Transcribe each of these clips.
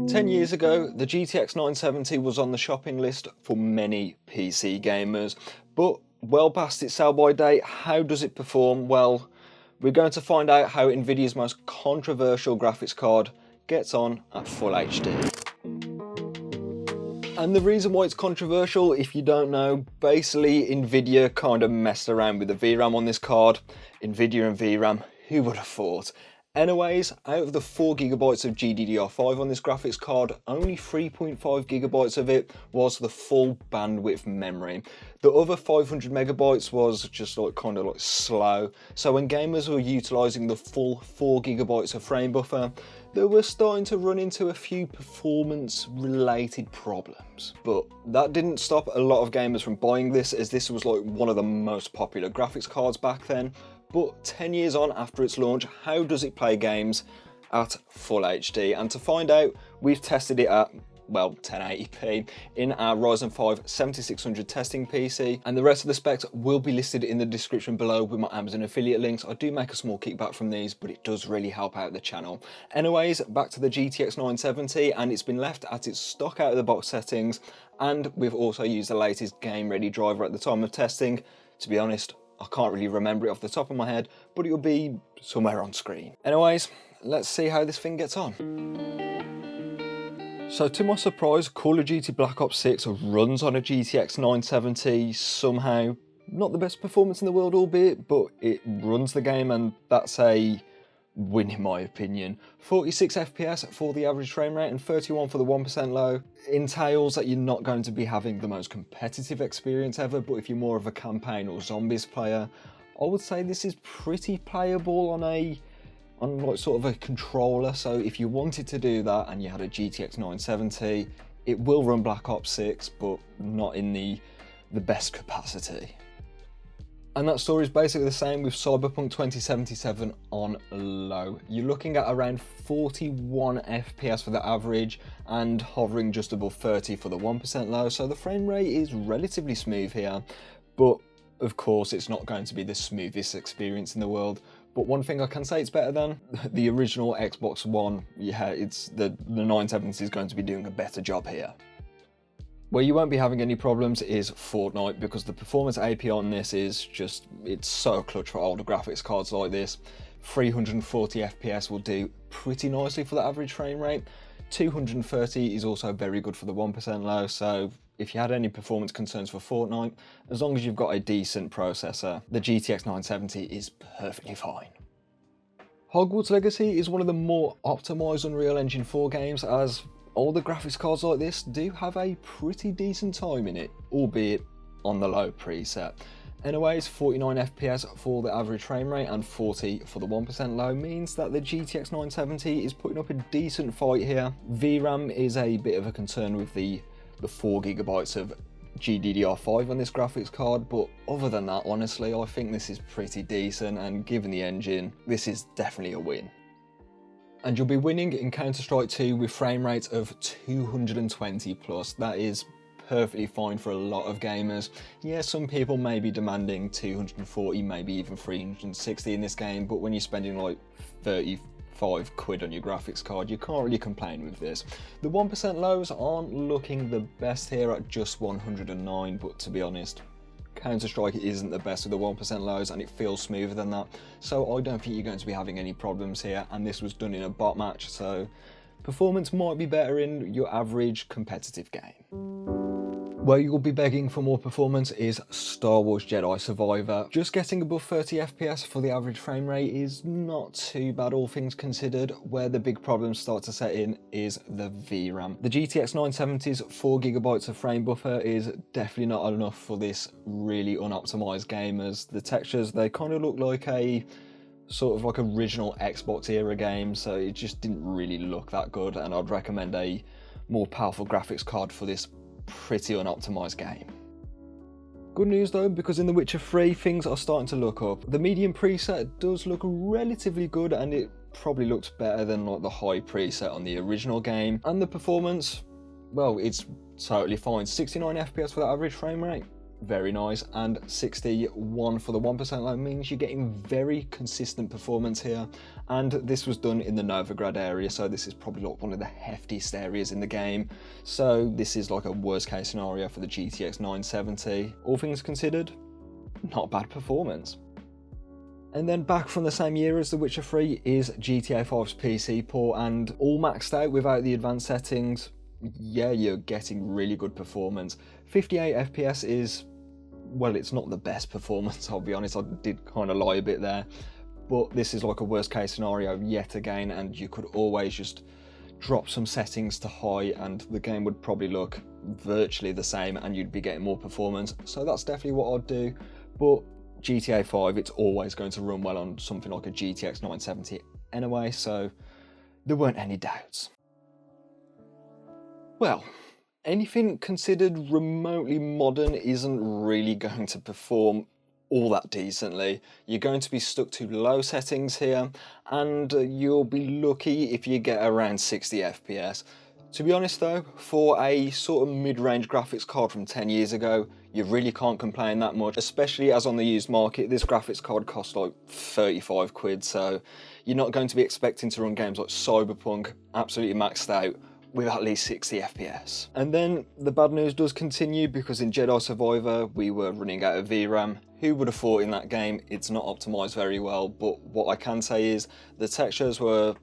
10 years ago, the GTX 970 was on the shopping list for many PC gamers, but well past its sell-by date, how does it perform? Well, we're going to find out how Nvidia's most controversial graphics card gets on at full HD. And the reason why it's controversial, if you don't know, basically Nvidia kind of messed around with the VRAM on this card. Nvidia and VRAM, who would have thought? Anyways, out of the 4GB of GDDR5 on this graphics card, only 3.5GB of it was the full bandwidth memory. The other 500MB was just kind of slow. So when gamers were utilising the full 4GB of frame buffer, they were starting to run into a few performance related problems. But that didn't stop a lot of gamers from buying this, as this was one of the most popular graphics cards back then. But 10 years on after its launch, how does it play games at full HD? And to find out, we've tested it at, well, 1080p in our Ryzen 5 7600 testing PC, and the rest of the specs will be listed in the description below with my Amazon affiliate links. I do make a small kickback from these, but it does really help out the channel. Anyways, back to the GTX 970, and it's been left at its stock out of the box settings, and we've also used the latest game ready driver at the time of testing. To be honest, I can't really remember it off the top of my head, but it'll be somewhere on screen. Anyways, let's see how this thing gets on. So to my surprise, Call of Duty Black Ops 6 runs on a GTX 970 somehow. Not the best performance in the world, albeit, but it runs the game, and that's a win in my opinion. 46 FPS for the average frame rate and 31 for the 1% low entails that you're not going to be having the most competitive experience ever, but if you're more of a campaign or zombies player, I would say this is pretty playable on sort of a controller. So if you wanted to do that and you had a GTX 970, it will run Black Ops 6, but not in the best capacity. And that story is basically the same with Cyberpunk 2077 on low. You're looking at around 41 FPS for the average and hovering just above 30 for the 1% low, so the frame rate is relatively smooth here, but of course it's not going to be the smoothest experience in the world. But one thing I can say it's better than, the original Xbox One, yeah, it's the 970 is going to be doing a better job here. Where you won't be having any problems is Fortnite, because the performance API on this is just, it's so clutch for older graphics cards like this. 340 FPS will do pretty nicely for the average frame rate. 230 is also very good for the 1% low, so if you had any performance concerns for Fortnite, as long as you've got a decent processor, the GTX 970 is perfectly fine. Hogwarts Legacy is one of the more optimised Unreal Engine 4 games, as older graphics cards like this do have a pretty decent time in it, albeit on the low preset. Anyways, 49 FPS for the average frame rate and 40 for the 1% low means that the GTX 970 is putting up a decent fight here. VRAM is a bit of a concern with the 4GB of GDDR5 on this graphics card, but other than that, honestly, I think this is pretty decent, and given the engine, this is definitely a win. And you'll be winning in Counter-Strike 2 with frame rates of 220 plus. That is perfectly fine for a lot of gamers. Yeah, some people may be demanding 240, maybe even 360 in this game, but when you're spending like 35 quid on your graphics card, you can't really complain with this. The 1% lows aren't looking the best here at just 109, but to be honest, Counter-Strike isn't the best with the 1% lows, and it feels smoother than that, so I don't think you're going to be having any problems here, and this was done in a bot match, so performance might be better in your average competitive game. Where you'll be begging for more performance is Star Wars Jedi Survivor. Just getting above 30 FPS for the average frame rate is not too bad, all things considered. Where the big problems start to set in is the VRAM. The GTX 970's 4GB of frame buffer is definitely not enough for this really unoptimized game, as the textures, they kind of look like a sort of like original Xbox era game, so it just didn't really look that good, and I'd recommend a more powerful graphics card for this pretty unoptimized game. Good news though, because in The Witcher 3 things are starting to look up. The medium preset does look relatively good, and it probably looks better than like the high preset on the original game, and the performance, well, it's totally fine. 69 FPS for the average frame rate, Very nice. And 61 for the 1% loan means you're getting very consistent performance here. And this was done in the Novigrad area, so this is probably like one of the heftiest areas in the game. So this is like a worst case scenario for the GTX 970. All things considered, not bad performance. And then back from the same year as The Witcher 3 is GTA 5's PC port, and all maxed out without the advanced settings. Yeah, you're getting really good performance. 58 FPS is, well, it's not the best performance, I'll be honest, I did kind of lie a bit there. But this is like a worst case scenario yet again, and you could always just drop some settings to high and the game would probably look virtually the same and you'd be getting more performance. So that's definitely what I'd do. But GTA 5, it's always going to run well on something like a GTX 970 anyway, so there weren't any doubts. Well, anything considered remotely modern isn't really going to perform all that decently. You're going to be stuck to low settings here, and you'll be lucky if you get around 60 FPS. To be honest though, for a sort of mid-range graphics card from 10 years ago, you really can't complain that much, especially as on the used market, this graphics card costs like 35 quid, so you're not going to be expecting to run games like Cyberpunk absolutely maxed out with at least 60 FPS. And then the bad news does continue, because in Jedi Survivor we were running out of VRAM. Who would have thought in that game? It's not optimized very well, but what I can say is the textures were,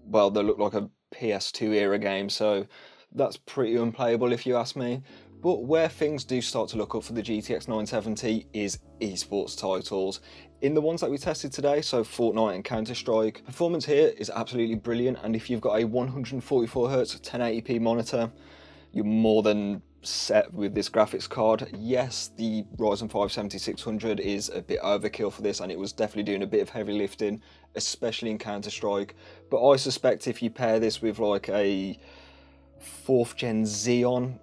well, they look like a PS2 era game, so that's pretty unplayable if you ask me. But where things do start to look up for the GTX 970 is esports titles. In the ones that we tested today, so Fortnite and Counter-Strike, performance here is absolutely brilliant, and if you've got a 144Hz 1080p monitor, you're more than set with this graphics card. Yes, the Ryzen 5 7600 is a bit overkill for this, and it was definitely doing a bit of heavy lifting, especially in Counter-Strike, but I suspect if you pair this with like a 4th gen Xeon,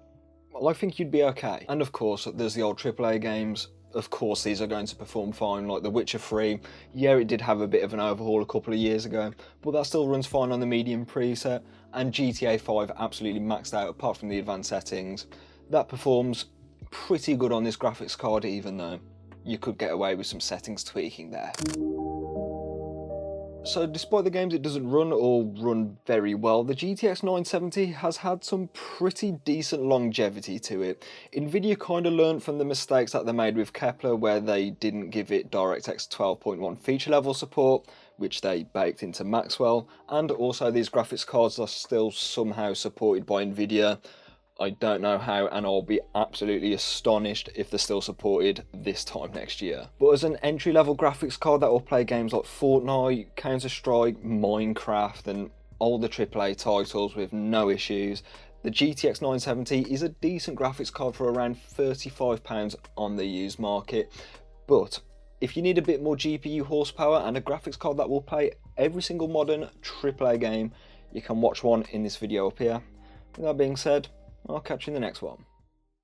I think you'd be okay. And of course, there's the old AAA games. Of course, these are going to perform fine, like The Witcher 3. Yeah, it did have a bit of an overhaul a couple of years ago, but that still runs fine on the medium preset, and GTA 5 absolutely maxed out apart from the advanced settings. That performs pretty good on this graphics card, even though you could get away with some settings tweaking there. So despite the games it doesn't run or run very well, the GTX 970 has had some pretty decent longevity to it. Nvidia kind of learned from the mistakes that they made with Kepler, where they didn't give it DirectX 12.1 feature level support, which they baked into Maxwell, and also these graphics cards are still somehow supported by Nvidia. I don't know how, and I'll be absolutely astonished if they're still supported this time next year. But as an entry-level graphics card that will play games like Fortnite, Counter-Strike, Minecraft, and all the AAA titles with no issues, the GTX 970 is a decent graphics card for around £35 on the used market. But if you need a bit more GPU horsepower and a graphics card that will play every single modern AAA game, you can watch one in this video up here. With that being said, I'll catch you in the next one.